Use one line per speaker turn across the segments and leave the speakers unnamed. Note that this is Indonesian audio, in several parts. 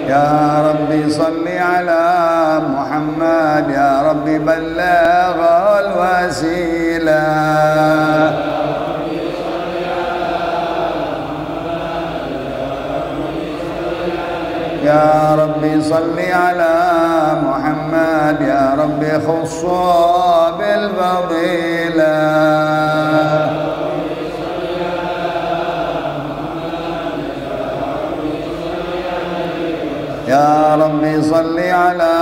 يا ربي صل على محمد يا ربي بلغ الوسيلة يا ربي صل على محمد يا ربي خص بالفضيلة يا ربي صل على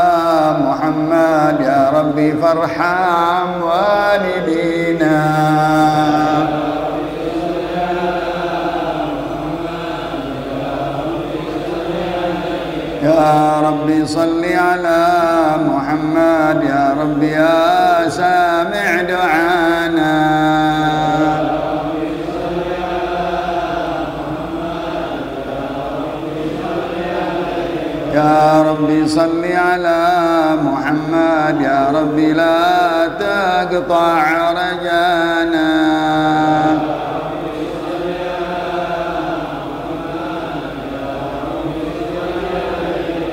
محمد يا ربي فارحم والدينا يا ربي صل على محمد يا ربي يا سامع دعانا يا ربي صل على محمد يا ربي لا تقطع رجانا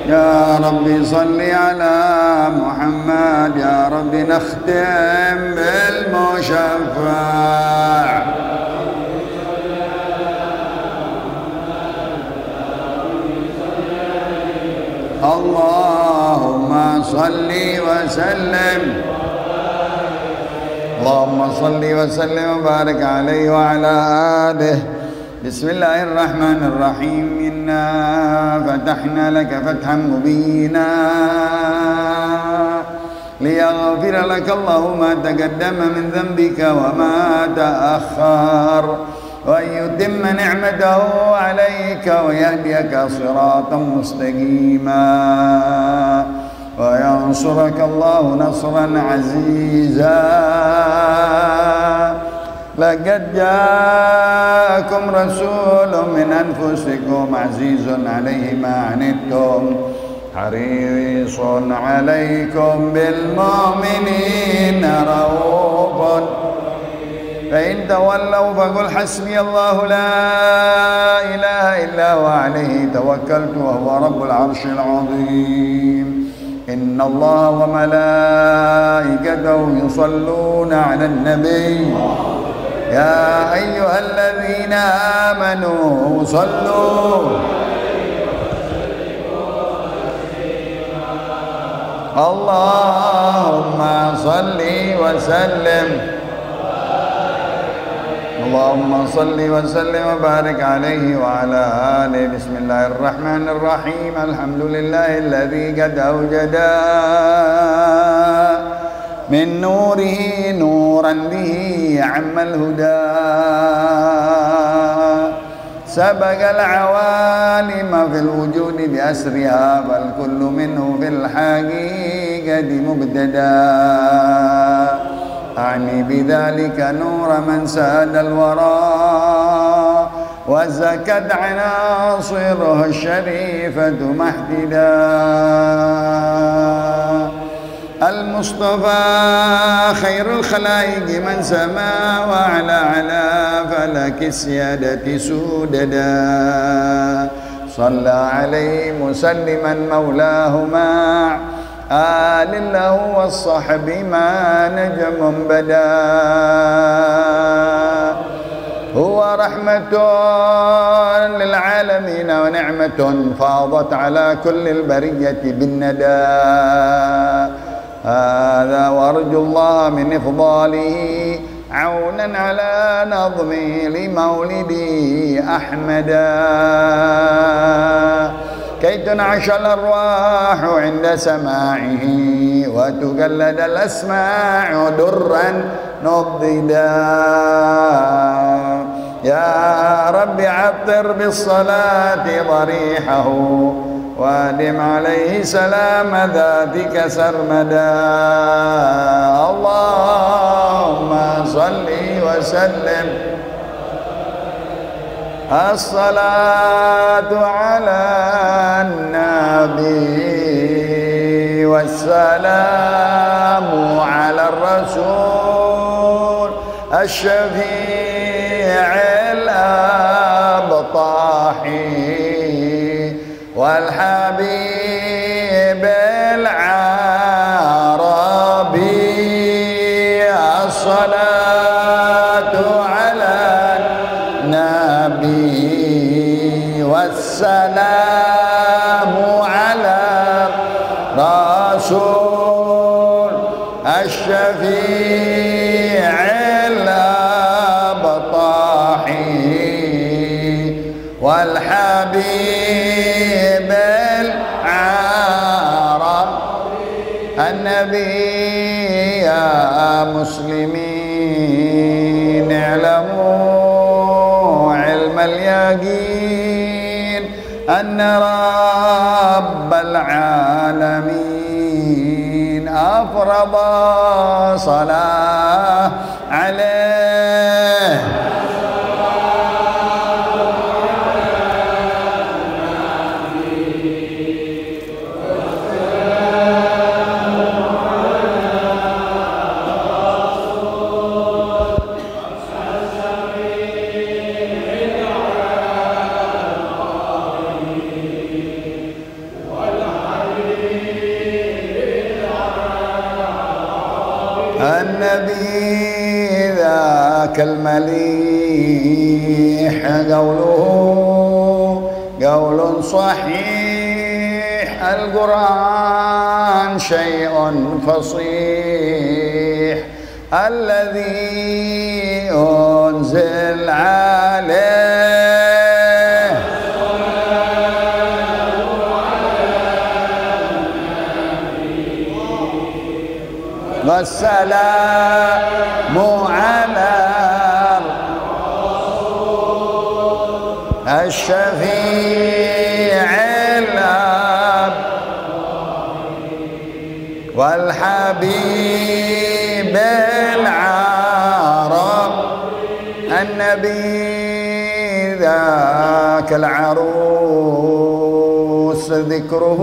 يا ربي صل على محمد يا ربي نختم بالمشفع اللهم صل وسلم اللهم صل وسلم وبارك عليه وعلى آله بسم الله الرحمن الرحيم إنا فتحنا لك فتحا مبينا ليغفر لك الله ما تقدم من ذنبك وما تأخر وأن يتم نعمته عليك ويهديك صراطا مستقيما وينصرك الله نصرا عزيزا لقد جاءكم رسول من أنفسكم عزيز عليه ما عنتم حريص عليكم بالمؤمنين رؤوف فإن تولوا فقل حسبي الله لا إله إلا هو عليه توكلت وهو رب العرش العظيم إن الله وملائكته يصلون على النبي يا أيها الذين آمنوا صلوا اللهم صل وسلم اللهم صل وسلم وبارك عليه وعلى آله بسم الله الرحمن الرحيم الحمد لله الذي قد أوجد من نوره نورا به عم الهدى سبق العوالم في الوجود بأسرها فالكل منه في الحقيقة مبتدى أعني بذلك نور من ساد الورى وزكت عناصره الشريفة محددا المصطفى خير الخلائق من سما وعلى على فلك السيادة سوددا صلى عليه مسلما مولاه مع آل له والصحب ما نجم بدا هو رحمة للعالمين ونعمة فاضت على كل البرية بالندى هذا وارجو الله من إفضاله عونا على نظمي لمولدي أحمدا كي تنعش الأرواح عند سماعه وتقلد الأسماع درا نضدا يا رب عطر بالصلاة ضريحه وادم عليه سلام ذاتك سرمدا اللهم صل وسلم الصلاة على النبي والسلام على الرسول الشفيع الأبطاحي والحبيب حبيب العربي الصلاة على النبي والسلام على رسول الشفيع الأبطحي والحبيب العرب النبي. يا مسلمين اعلموا علم اليقين أن رب العالمين أفرض صلاة عليه. النبي ذاك المليح قوله قول صحيح، القرآن شيء فصيح الذي أنزل عليه والسلام على الشفيع الأب والحبيب العرب النبي ذاك العروس ذكره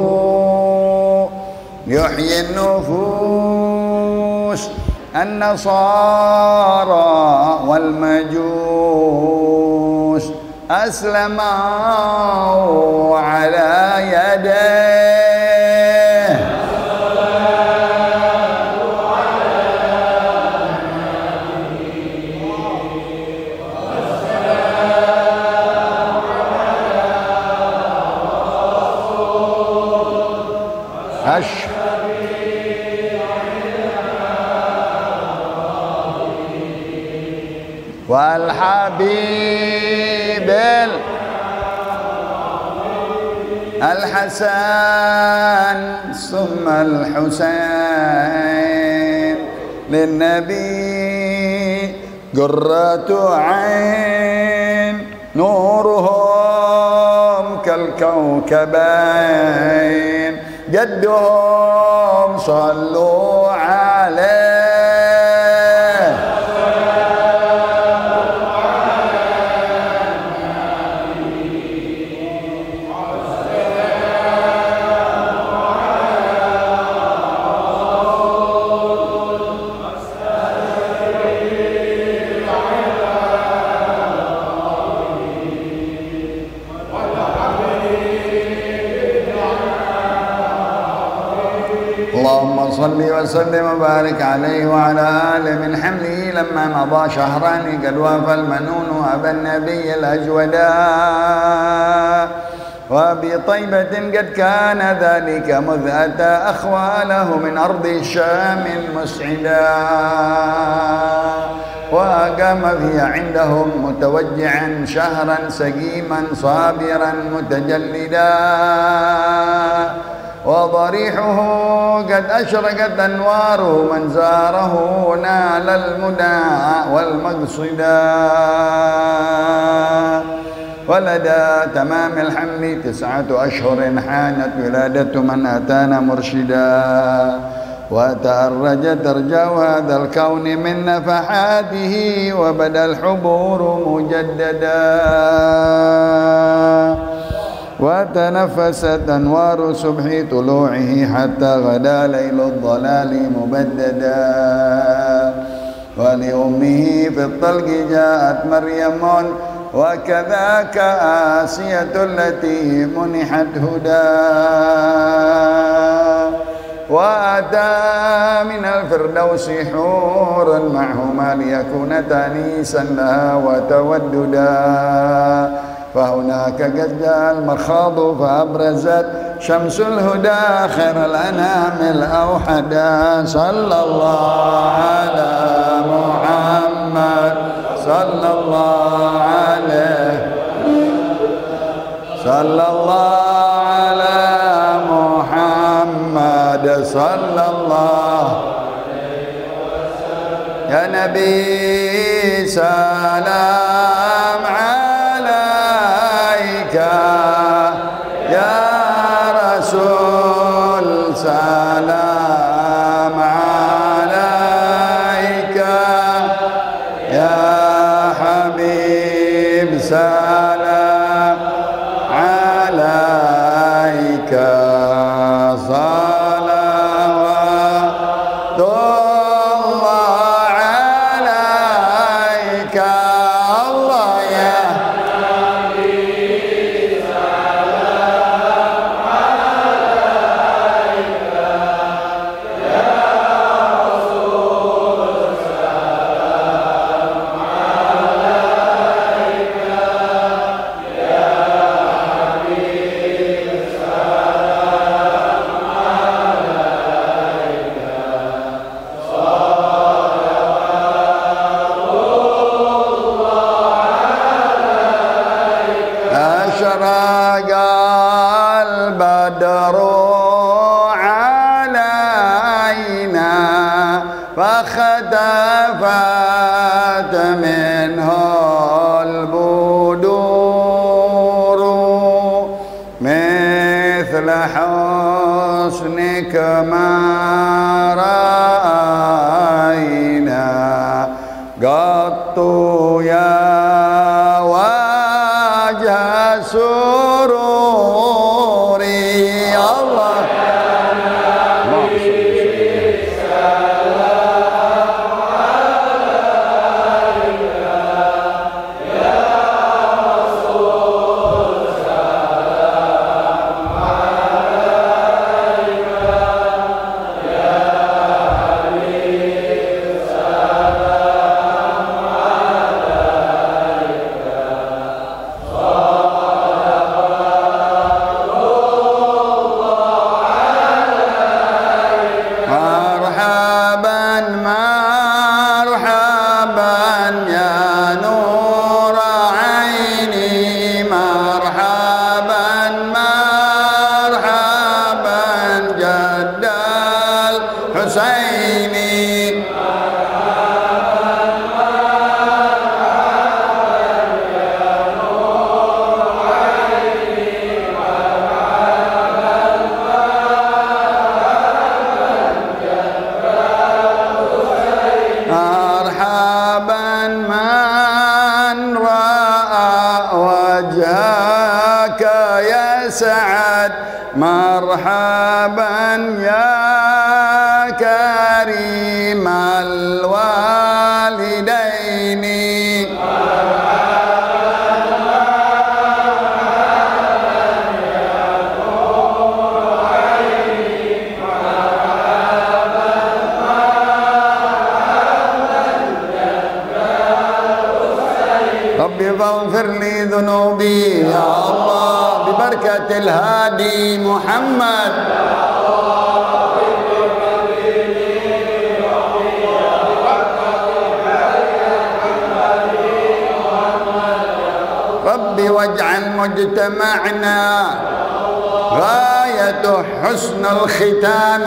يحيي النفوس. النصارى والمجوس أسلموا على يديه والحبيب الحسن ثم الحسين للنبي قرة عين نورهم كالكوكبين جدهم صلوا عليه اللهم صل وسلم وبارك عليه وعلى آله من حمله لما مضى شهران قد وافى المنون أبا النبي الأجودا وبطيبة قد كان ذلك مذ أتى أخواله من أرض الشام مسعدا وأقام فيها عندهم متوجعا شهرا سقيما صابرا متجلدا وضريحه قد أشرقت أنواره من زاره نال المنى والمقصدا ولدى تمام الحمل 9 أشهر حانت ولادة من أتانا مرشدا وتأرجت أرجاء هذا الكون من نفحاته وبدا الحبور مجددا وتنفست أنوار صبح طلوعه حتى غدا ليل الضلال مبددا ولأمه في الطلق جاءت مريم وكذاك آسية التي منحت هدى وأتى من الفردوس حورا معهما ليكون تأنيسا لها وتوددا فهناك قد جاء المخاض فأبرزت شمس الهدى خير الأنام الأوحدا صلى الله على محمد صلى الله عليه صلى الله على محمد صلى الله يا نبي سلام عليك يا رسول سلام عليك يا حبيب سلام عليك صلوات الله عليك الله يا أشرق البدر علينا فاختفت منه البدور مثل حسنك ما رأينا قط يا وجه سروري الله حسيني مرحبا من رأى وجهك يسعد مرحبا يا كريم الوالدين ربي فاغفر لي ذنوبي يا الله ببركة الهادي محمد ربي واجعل مجتمعنا غاية حسن الختام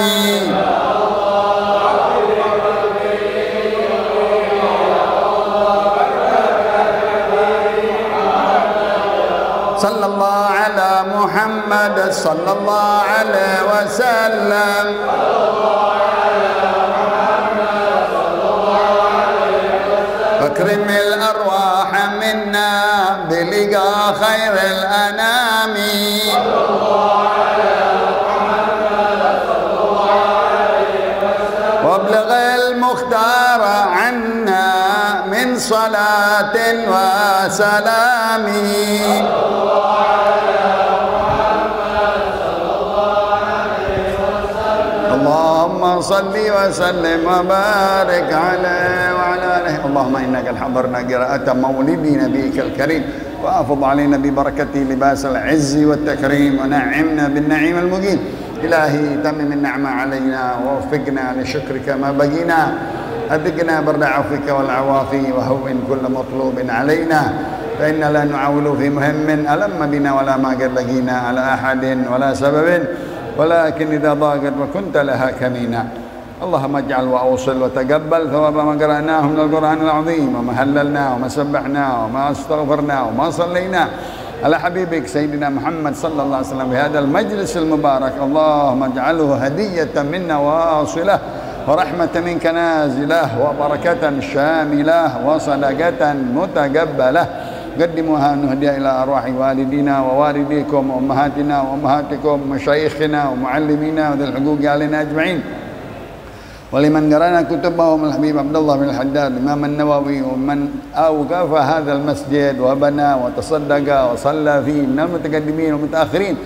صلى الله على محمد صلى الله عليه وسلم واكرم الأرواح منا بلقاء خير الأنام وابلغ المختار عنا من صلاة صلاة وسلام اللهم صل وسلم وبارك عليه وعلى آله. اللهم إنك حضرنا قراءة مولد نبيك الكريم وأفض علينا ببركته لباس العز والتكريم ونعمنا بالنعيم المقيم. إلهي تمم النعمة علينا ووفقنا لشكرك ما بقينا، أذقنا برد عفوك والعوافي وهون كل مطلوب علينا، فإن لا نعول في مهم ألم بنا ولا ما قد لقينا على أحد ولا سبب، ولكن إذا ضاقت وكنت لها كمينا. اللهم اجعل وأوصل وتقبل ثواب ما قرأناه من القرآن العظيم وما هللناه وما سبحناه وما استغفرناه وما صليناه على حبيبك سيدنا محمد صلى الله عليه وسلم في هذا المجلس المبارك. اللهم اجعله هدية منا واصلة ورحمة منك نازلة وبركة شاملة وصدقة متقبلة. قدموها نهدي إلى أرواح والدينا ووالديكم وأمهاتنا وأمهاتكم ومشايخنا ومعلمينا وذي الحقوق علينا أجمعين، ولمن قرأنا كتبهم الحبيب عبد الله بن الحداد الإمام النووي، ومن أوقف هذا المسجد وبنى وتصدق وصلى فيه من المتقدمين والمتأخرين،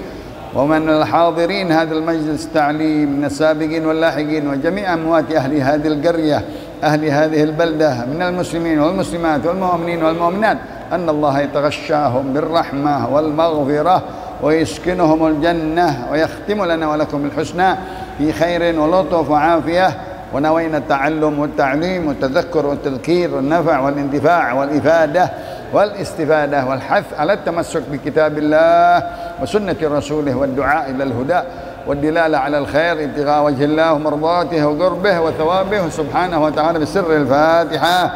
ومن الحاضرين هذا المجلس التعليم من السابقين واللاحقين، وجميع أموات أهل هذه القرية أهل هذه البلدة من المسلمين والمسلمات والمؤمنين والمؤمنات، أن الله يتغشاهم بالرحمة والمغفرة ويسكنهم الجنة ويختم لنا ولكم الحسنى في خير ولطف وعافية. ونوينا التعلم والتعليم والتذكر والتذكير والنفع والانتفاع والإفادة والاستفادة والحث على التمسك بكتاب الله وسنة رسوله والدعاء إلى الهدى والدلالة على الخير ابتغاء وجه الله ومرضاته وقربه وثوابه سبحانه وتعالى بسر الفاتحة.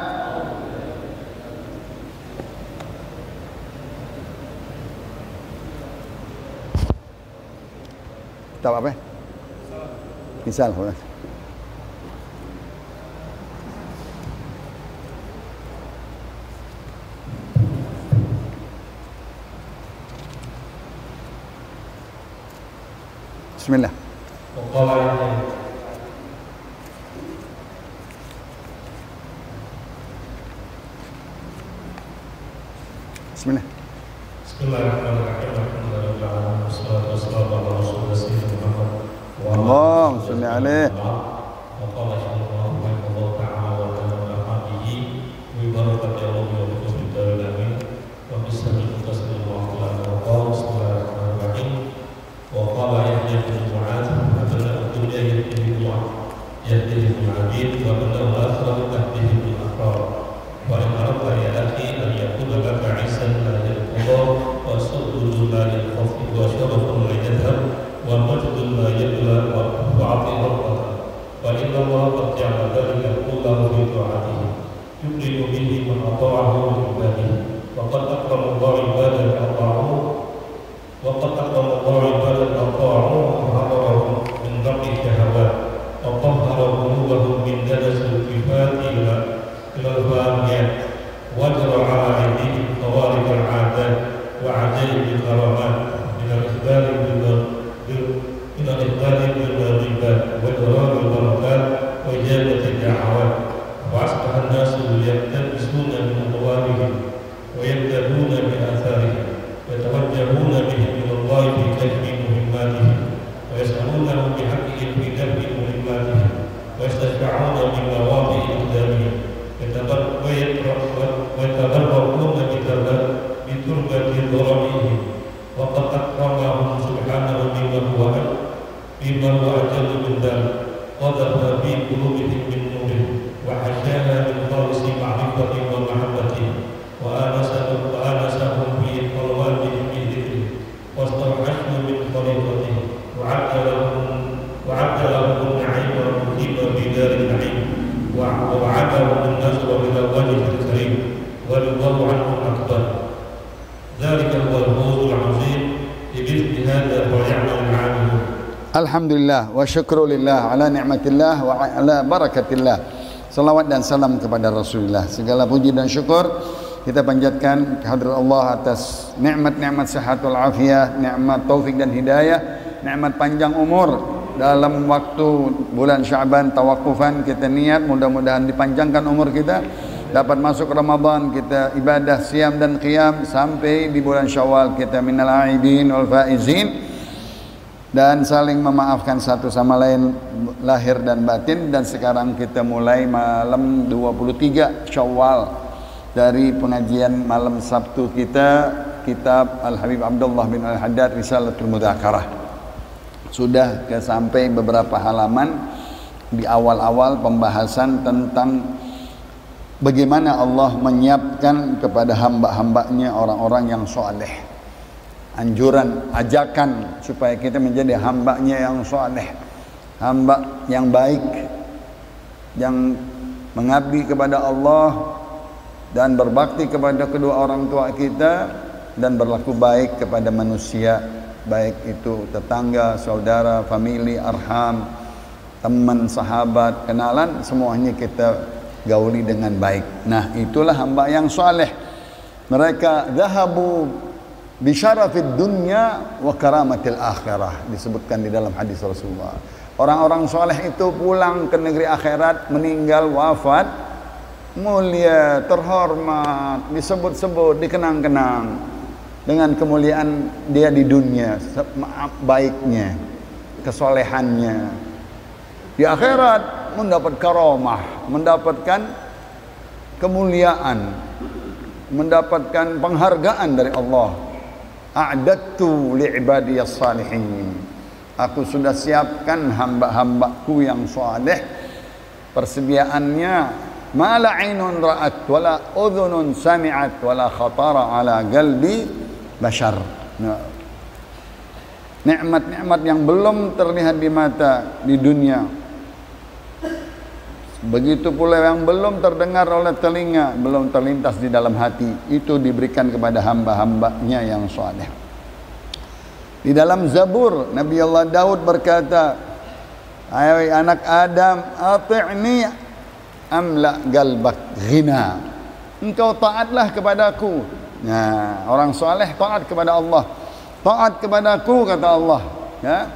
Tahu apa? Misal, Bismillah. Bismillah. Bismillahirrahmanirrahim. Wassalatu wassalamu ala Rasulillah sayyidina Muhammad wa Allahumma shalli alaihi wa qala sallallahu ta'ala wa alihi wa barakatuh wa bihi amin wa bismillahir rahmanir rahim. Bismillahirrahmanirrahim. Wa qala yahya bin mu'adz abna dunya yahdihi bil abid wa bada al-akhirah tahdihi bil akhrar wa in arada ya akhi an yakuna laka 'isan la yaqulu wa suddu la yakhfu wa sharafun la yadhhab wa majdun la yabla wa wa'ati rabbaka wa inna Allah qad ja'ala dhalika kullahu fi ta'atihi yuqlidu bihi man ata'ahu min ibadihi wa qad akrama Allah ibadan ata'ahu wa qad akrama Allah ibadan ata'ahu wa hadarahum min raqi syahawat wa tahhara qulubahum min danasil kifati ila al-fahmiyat wa jara ala aydihim tawarik al-'adat wa 'ajaib al-karamat min al-ikhbar bil-ribat wa idrar al-barakat wa ijabat al-da'awat wa asbaha an-nasu yaktabisuna min aqwalihim wa yabtaduna bi atharihim wa yatawajjahuna bihim ila Allah fi kashfi muhimmatihim wa yas'alunahu bi haqqihim fi kashfi muhimmatihim wa yastashfa'una bi mawaqi' iqdamihim ويتبرؤون بتربة ضربهم وقد أكرمهم سبحانه بما هو أجل من ذلك قذف في قلوبهم من نوره وحشاها من خالص معرفة ومحبة وآنسهم في قلوبهم بذكره واستوحشوا من خليقته وعد لهم النعيم والمقيم في دار النعيم ووعدهم النصر إلى وجهه الكريم ورضاه عنهم أكبر. ذلك هو الفوز العظيم بمثل هذا فليعمل العاملون. Alhamdulillah wa syukrulillah ala ni'matillah wa ala barakatillah. Salawat dan salam kepada Rasulullah. Segala puji dan syukur kita panjatkan kehadirat Allah atas nikmat-nikmat sehatul afiyah, nikmat taufik dan hidayah, nikmat panjang umur. Dalam waktu bulan Sya'ban tawakufan kita niat mudah-mudahan dipanjangkan umur kita dapat masuk Ramadan kita ibadah siam dan qiyam, sampai di bulan Syawal kita minal aidin wal faizin, dan saling memaafkan satu sama lain lahir dan batin. Dan sekarang kita mulai malam 23 Syawal dari pengajian malam Sabtu kita, kitab Al-Habib Abdullah bin Al-Haddad Risalatul Mudzakarah. Sudah sampai beberapa halaman di awal-awal pembahasan tentang bagaimana Allah menyiapkan kepada hamba-hambanya orang-orang yang soleh. Anjuran, ajakan supaya kita menjadi hambanya yang soleh, hamba yang baik, yang mengabdi kepada Allah dan berbakti kepada kedua orang tua kita, dan berlaku baik kepada manusia, baik itu tetangga, saudara, famili, arham, teman, sahabat, kenalan, semuanya kita gauli dengan baik. Nah, itulah hamba yang soleh. Mereka dhahabu bisyarafid dunya wa karamatil akhirah, disebutkan di dalam hadis Rasulullah. Orang-orang soleh itu pulang ke negeri akhirat, meninggal, wafat, mulia, terhormat, disebut-sebut, dikenang-kenang dengan kemuliaan dia di dunia, baiknya, kesolehannya. Di akhirat mendapat karamah, mendapatkan kemuliaan, mendapatkan penghargaan dari Allah. A'dadtu li'ibadiyas salihin, aku sudah siapkan hamba-hambaku yang saleh, persediaannya ma la 'ainun ra'at wala udhunun sami'at wala khatara ala qalbi bashar. Nikmat-nikmat yang belum terlihat di mata di dunia, begitu pula yang belum terdengar oleh telinga, belum terlintas di dalam hati, itu diberikan kepada hamba-hambanya yang saleh. Di dalam Zabur, Nabi Allah Daud berkata, "Hai anak Adam, ati'ni amla galbak ghina." Engkau taatlah kepadaku. Nah, orang saleh taat kepada Allah. Taat kepadaku, kata Allah, ya.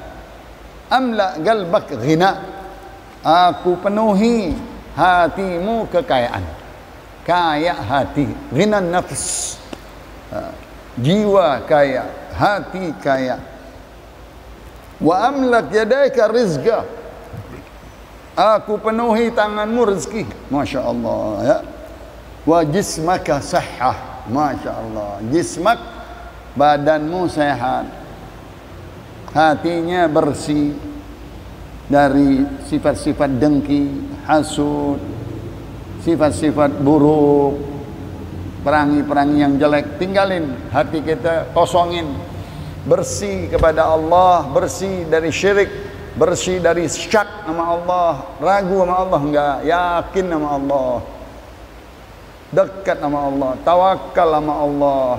Amla galbak ghina, aku penuhi hatimu kekayaan. Kaya hati, ghina nafs, jiwa kaya, hati kaya. Wa amlak yadaika rizqa, aku penuhi tanganmu rezeki. Masya Allah, ya. Wa jismaka sahhah, Masya Allah, jismak, badanmu sehat, hatinya bersih dari sifat-sifat dengki, hasud, sifat-sifat buruk, perangi-perangi yang jelek. Tinggalin hati kita, kosongin, bersih kepada Allah, bersih dari syirik, bersih dari syak sama Allah, ragu sama Allah enggak, yakin sama Allah, dekat sama Allah, tawakal sama Allah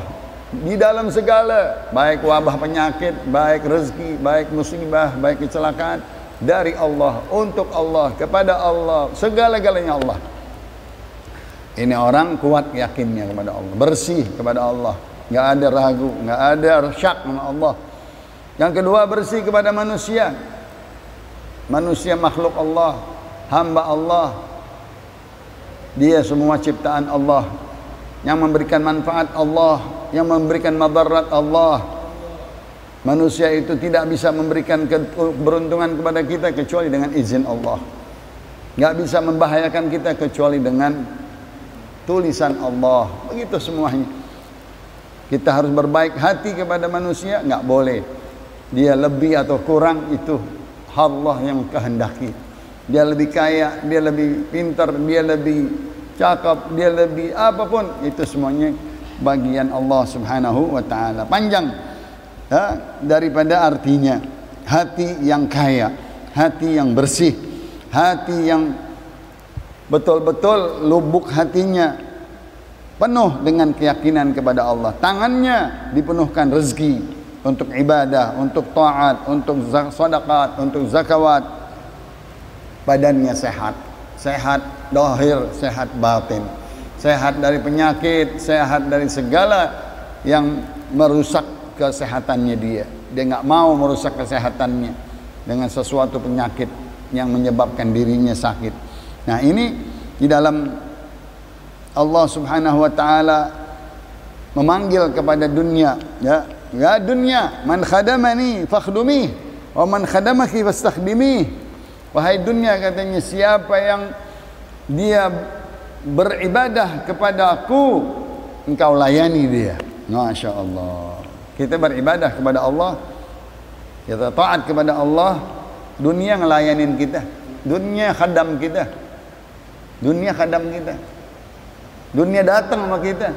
di dalam segala, baik wabah penyakit, baik rezeki, baik musibah, baik kecelakaan, dari Allah, untuk Allah, kepada Allah, segala-galanya Allah. Ini orang kuat yakinnya kepada Allah, bersih kepada Allah, nggak ada ragu, nggak ada syak sama Allah. Yang kedua, bersih kepada manusia. Manusia makhluk Allah, hamba Allah, dia semua ciptaan Allah, yang memberikan manfaat Allah, yang memberikan madarat Allah. Manusia itu tidak bisa memberikan keberuntungan kepada kita kecuali dengan izin Allah. Nggak bisa membahayakan kita kecuali dengan tulisan Allah. Begitu semuanya. Kita harus berbaik hati kepada manusia, nggak boleh. Dia lebih atau kurang, itu Allah yang kehendaki. Dia lebih kaya, dia lebih pintar, dia lebih cakap, dia lebih apapun, itu semuanya bagian Allah Subhanahu wa ta'ala. Panjang, ya, daripada artinya. Hati yang kaya, hati yang bersih, hati yang betul-betul lubuk hatinya penuh dengan keyakinan kepada Allah. Tangannya dipenuhkan rezeki untuk ibadah, untuk taat, untuk sedekah, untuk zakawat. Badannya sehat, sehat zahir, sehat batin, sehat dari penyakit, sehat dari segala yang merusak kesehatannya dia. Dia nggak mau merusak kesehatannya dengan sesuatu penyakit yang menyebabkan dirinya sakit. Nah, ini di dalam Allah Subhanahu wa taala memanggil kepada dunia, ya, ya dunia, man khadamani fakhdumi wa man khadamaki fastakhdimi. Wahai dunia, katanya, siapa yang dia beribadah kepada aku, engkau layani dia. Masya Allah. Kita beribadah kepada Allah, kita taat kepada Allah, dunia ngelayanin kita, dunia khadam kita, dunia khadam kita, dunia datang sama kita.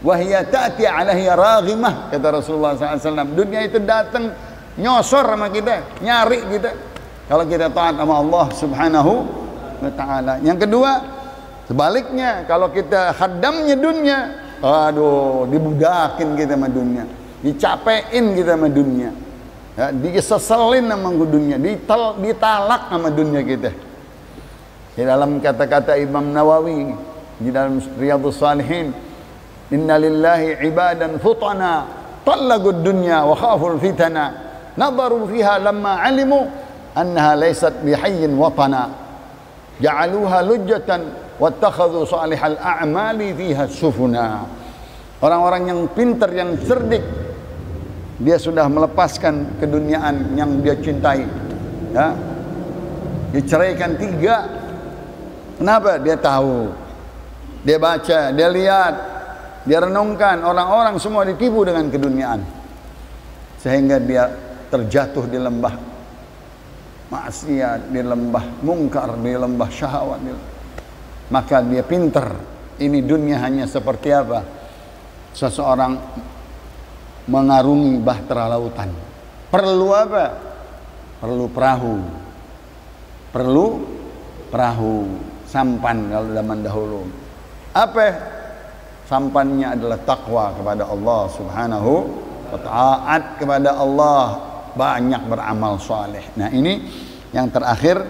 Wahya ta'ti alaihi raghimah, kata Rasulullah SAW. Dunia itu datang nyosor sama kita, nyari kita, kalau kita taat sama Allah Subhanahu wa ta'ala. Yang kedua, sebaliknya, kalau kita khadamnya dunia, aduh, dibudakin kita sama dunia, dicapein kita sama dunia, ya, diseselin sama dunia, ditalak sama dunia kita. Di dalam kata-kata Imam Nawawi di dalam Riyadhus Shalihin, inna lillahi ibadan futana talaqud dunya wa khaful fitana nadaru fiha lamma alimu annaha laysat bihayyin watana ja'aluha lujjatan wattakhadhu salihal a'mali fiha sufuna. Orang-orang yang pintar, yang cerdik, dia sudah melepaskan keduniaan yang dia cintai, ya, diceraikan 3. Kenapa? Dia tahu, dia baca, dia lihat, dia renungkan, orang-orang semua ditipu dengan keduniaan, sehingga dia terjatuh di lembah maksiat, di lembah mungkar, di lembah syahwat. Maka dia pintar, ini dunia hanya seperti apa? Seseorang mengarungi bahtera lautan. Perlu apa? Perlu perahu. Perlu perahu, sampan kalau zaman dahulu. Apa? Sampannya adalah takwa kepada Allah Subhanahu wa ta'ala, taat kepada Allah, banyak beramal saleh. Nah, ini yang terakhir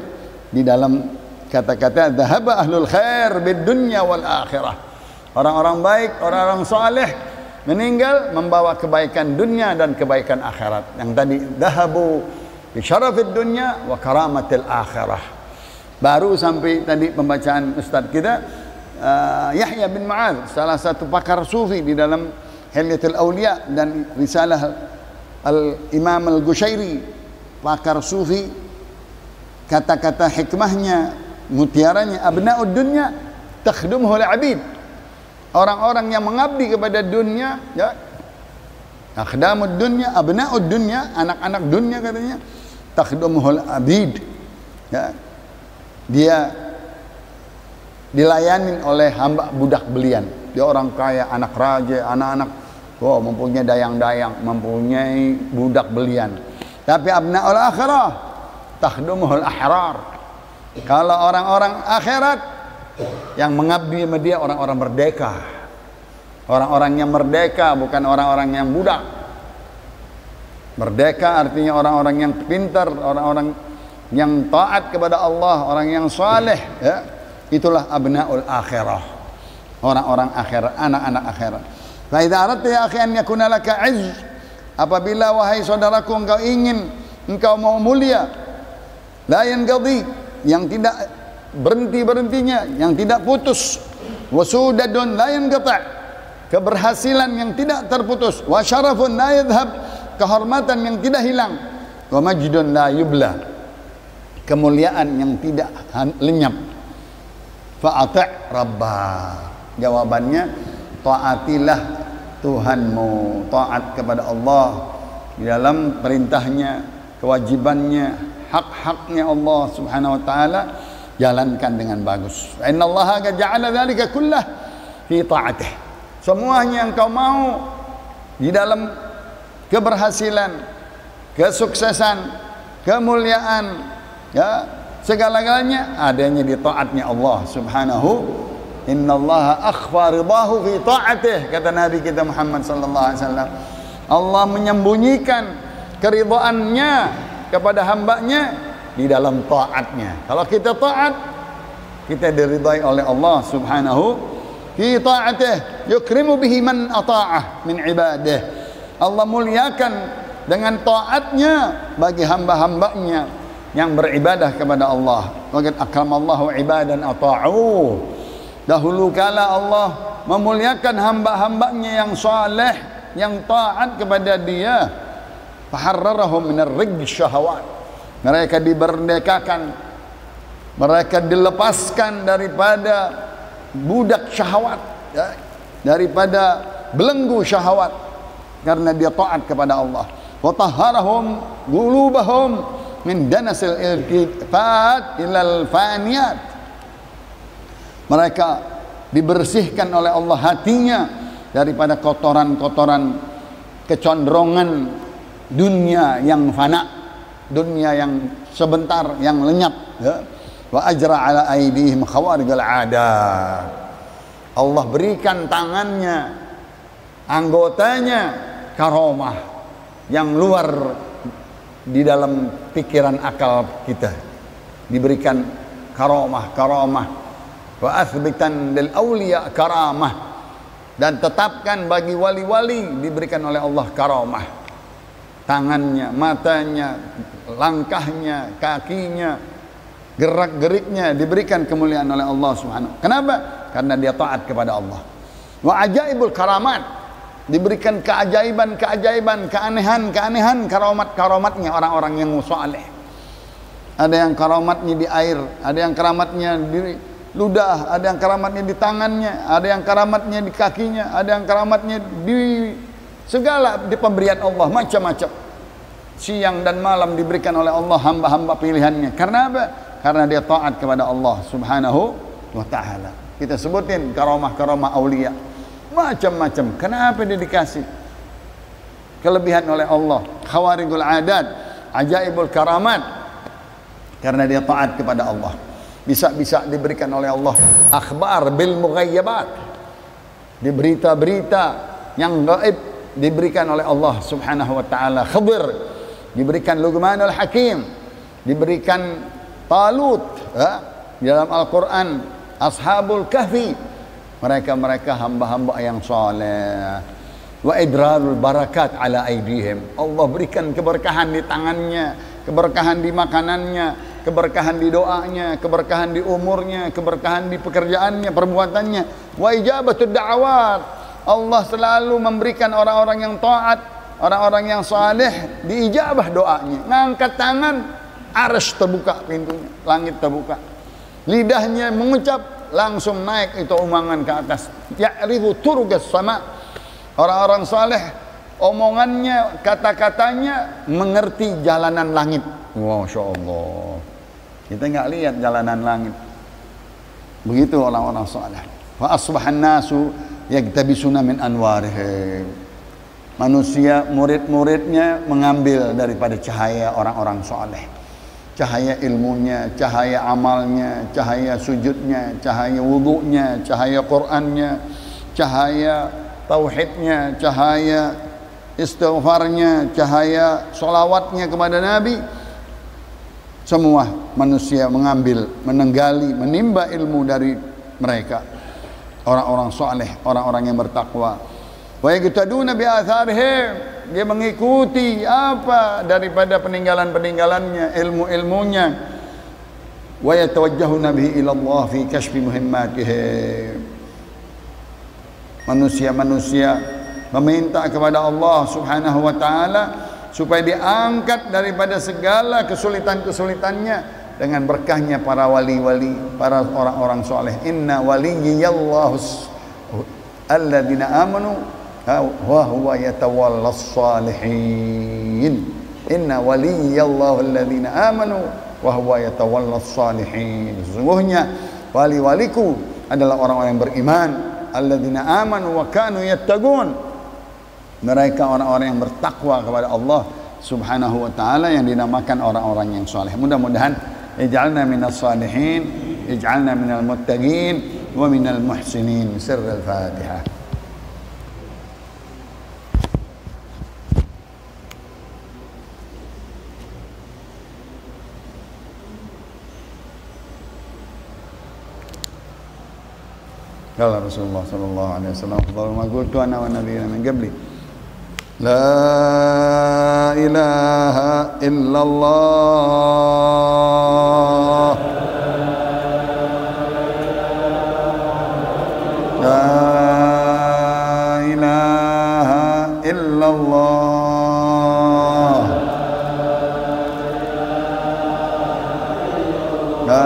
di dalam kata-kata dhahaba ahlul khair bid dunya wal akhirah. Orang-orang baik, orang-orang saleh meninggal membawa kebaikan dunia dan kebaikan akhirat. Yang tadi dhahabu bi syarafid dunya wa karamatil akhirah. Baru sampai tadi pembacaan ustaz kita Yahya bin Mu'adz, salah satu pakar sufi di dalam Hilyatul Auliya dan risalah Al-Imam Al-Gushairi, pakar sufi, kata-kata hikmahnya, mutiaranya, abna'ud dunya takhdumuhul abid. Orang-orang yang mengabdi kepada dunia, ya, akhdamud dunya, abna'ud dunya, anak-anak dunia katanya, takhdumuhul abid, ya, dia dilayanin oleh hamba budak belian. Dia orang kaya, anak raja, anak-anak, wow, mempunyai dayang-dayang, mempunyai budak belian. Tapi abna'ul akhirah takhdumuhul ahrar. Kalau orang-orang akhirat yang mengabdi sama dia orang-orang merdeka. Orang-orang yang merdeka, bukan orang-orang yang budak. Merdeka artinya orang-orang yang pintar, orang-orang yang taat kepada Allah, orang yang saleh, ya. Itulah abnaul akhirah, orang-orang akhirat, anak-anak akhirat. Fa idza aradta ya akhi an yakuna laka izz, apabila wahai saudaraku engkau ingin, engkau mau mulia, la yanqadi, yang tidak berhenti-berhentinya, yang tidak putus, wasudadun la yanqata', keberhasilan yang tidak terputus, wa syarafun la yadhhab, kehormatan yang tidak hilang, wa majdun la yubla, kemuliaan yang tidak lenyap. Fa'ati' rabbah, jawabannya taatilah Tuhanmu, taat kepada Allah di dalam perintahnya, kewajibannya, hak-haknya Allah Subhanahu wa ta'ala, jalankan dengan bagus. Innallaha ja'ala dzalika kullah fi ta'atih. Semuanya yang kau mau di dalam keberhasilan, kesuksesan, kemuliaan, ya, segala-galanya adanya di taatnya Allah Subhanahu. Innallaha akhfa ridahu fi ta'atih, kata Nabi kita Muhammad sallallahu alaihi wasallam. Allah menyembunyikan keridhaannya kepada hambanya di dalam taatnya. Kalau kita taat, kita diridai oleh Allah Subhanahu fi ta'atih, yukrimu bihi man ata'ah min ibadih. Allah muliakan dengan taatnya bagi hamba-hambanya yang beribadah kepada Allah. Waqad akramallahu ibadan ata'u. Dahulu kala Allah memuliakan hamba-hambanya yang saleh, yang taat kepada Dia. Faharrarahum minar rijz syahawat. Mereka dimerdekakan, mereka dilepaskan daripada budak syahwat, ya, daripada belenggu syahwat, karena dia taat kepada Allah. Wa tahharahum qulubahum min danasil iltifat ilal faniyat. Mereka dibersihkan oleh Allah hatinya daripada kotoran-kotoran kecondrongan dunia yang fana, dunia yang sebentar, yang lenyap, ya. Wa ajra ala aidihim khawarigal adat. Allah berikan tangannya, anggotanya karomah yang luar di dalam pikiran akal kita. Diberikan karomah. Wa athbitan lil awliya karamah, dan tetapkan bagi wali-wali diberikan oleh Allah karamah. Tangannya, matanya, langkahnya, kakinya, gerak-geriknya diberikan kemuliaan oleh Allah Subhanahu. Kenapa? Karena dia taat kepada Allah. Wa ajaibul karamat, diberikan keajaiban-keajaiban, keanehan-keanehan, karamat-karamatnya orang-orang yang saleh. Ada yang karamatnya di air, ada yang karamatnya di ludah, ada yang karamatnya di tangannya, ada yang karamatnya di kakinya, ada yang karamatnya di segala, di pemberian Allah macam-macam. Siang dan malam diberikan oleh Allah hamba-hamba pilihannya. Karena apa? Karena dia taat kepada Allah Subhanahu wa ta'ala. Kita sebutin karamah-karamah aulia macam-macam. Kenapa dia dikasih kelebihan oleh Allah? Khawarigul adat, ajaibul karamat, karena dia taat kepada Allah. Bisa-bisa diberikan oleh Allah akhbar bil mughayyabat, di berita-berita yang gaib diberikan oleh Allah Subhanahu wa ta'ala. Khidir diberikan Luqmanul Hakim, diberikan Talut, ya, di dalam Al-Quran Ashabul Kahfi, mereka hamba-hamba yang saleh. Wa idrarul barakat ala aidihim, Allah berikan keberkahan di tangannya, keberkahan di makanannya, keberkahan di doanya, keberkahan di umurnya, keberkahan di pekerjaannya, perbuatannya. Wa ijabatud da'awat, Allah selalu memberikan orang-orang yang taat, orang-orang yang saleh diijabah doanya. Ngangkat tangan, arsy terbuka pintunya, langit terbuka. Lidahnya mengucap, langsung naik itu umangan ke atas. Ya'rifu turgas sama. Orang-orang saleh omongannya, kata-katanya mengerti jalanan langit. Masya Allah. Kita nggak lihat jalanan langit. Begitu orang-orang saleh. Fa asbahan nasu yaktabisuna min anwarihim. Manusia, murid-muridnya mengambil daripada cahaya orang-orang saleh. Cahaya ilmunya, cahaya amalnya, cahaya sujudnya, cahaya wudunya, cahaya Qur'annya, cahaya tauhidnya, cahaya istighfarnya, cahaya solawatnya kepada Nabi. Semua manusia mengambil, menenggali, menimba ilmu dari mereka, orang-orang saleh, orang-orang yang bertakwa. Wa yaqtaduna bi atharihim, dia mengikuti apa daripada peninggalan-peninggalannya, ilmu-ilmunya. Wa yatawajjahuna bihi ila Allah fi kashfi muhimmatihim. Manusia-manusia meminta kepada Allah Subhanahu wa ta'ala supaya diangkat daripada segala kesulitan-kesulitannya dengan berkahnya para wali-wali, para orang-orang soleh. Inna waliyallahu alladzina amanu wa huwa yatawallas salihin. Inna waliyallahu alladzina amanu wa huwa yatawallas salihin. Sesungguhnya wali-waliku adalah orang-orang yang beriman, alladzina amanu wa kanu yattaqun, mereka orang-orang yang bertakwa kepada Allah Subhanahu wa ta'ala, yang dinamakan orang-orang yang saleh. Mudah-mudahan ij'alna minas salihin, ij'alna minal muttaqin wa minal muhsinin. Sirrul Fatihah. Qala Rasulullah sallallahu alaihi wasallam, afdhalu ma qultu ana wa nabiyyuna min qabli, la ilaha illallah La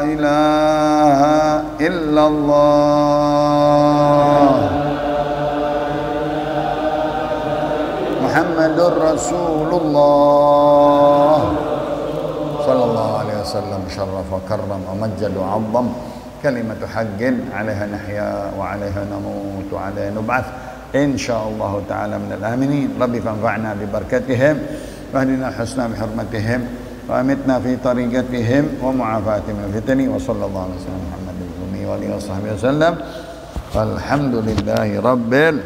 ilaha illallah Muhammadur Rasulullah sallallahu alaihi wasallam syarraf wa karram wa majjad wa 'azzam kalimatu haqqin 'alaiha nahya wa 'alaiha namut wa 'alaiha nub'ath insyaallah ta'ala minal aminin. Rabbi fanfa'na bi barakatihim wa hdina husna bi hurmatihim wa amitna fi tariqatihim wa mu'afatihim min fitani wa sallallahu alaihi wasallam Muhammadin wa alihi wa sahbihi wasallam. Alhamdulillahi rabbil